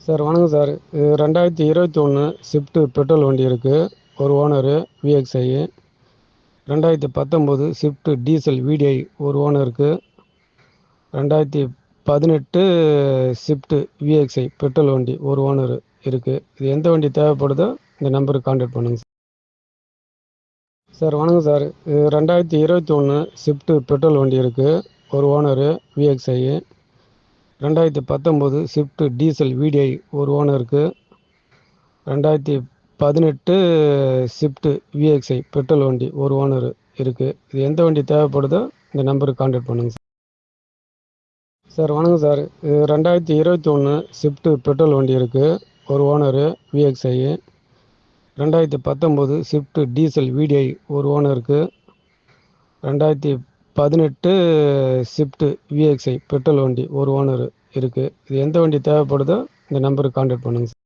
Sir வணக்கம் sir. இது 2021 Swift petrol வண்டி இருக்குது. ஒரு owner VXi. 2019 Swift diesel VDI ஒரு ஓனருக்கு. 2018 ஸ்விஃப்ட் விஎக்ஸ்ஐ பெட்ரோல் வண்டி ஒரு ஓனர் இருக்குது. இது எந்த வண்டி தேவைப்படுதோ இந்த நம்பருக்கு கான்டாக்ட் பண்ணுங்கள் சார். சார் வணக்கம் சார். இது 2021 ஸ்விஃப்ட் பெட்ரோல் வண்டி இருக்குது. ஒரு owner VXi. 2019 Swift diesel VDI ஒரு ஓனருக்கு. 2018 ஸ்விஃப்ட் விஎக்ஸ்ஐ பெட்ரோல் வண்டி ஒரு ஓனர் இருக்குது. இது எந்த வண்டி தேவைப்படுதோ இந்த நம்பருக்கு கான்டாக்ட் பண்ணுங்கள் சார். சார் வணக்கம் சார். இது 2021 ஸ்விஃப்ட் பெட்ரோல் வண்டி இருக்குது. ஒரு owner VXi. 2019 Swift diesel VDI ஒரு ஓனருக்கு. 2018 ஸ்விஃப்ட் விஎக்ஸ்ஐ பெட்ரோல் வண்டி ஒரு ஓனர் இருக்குது. இது எந்த வண்டி தேவைப்படுதோ இந்த நம்பருக்கு கான்டாக்ட் பண்ணுங்கள் சார்.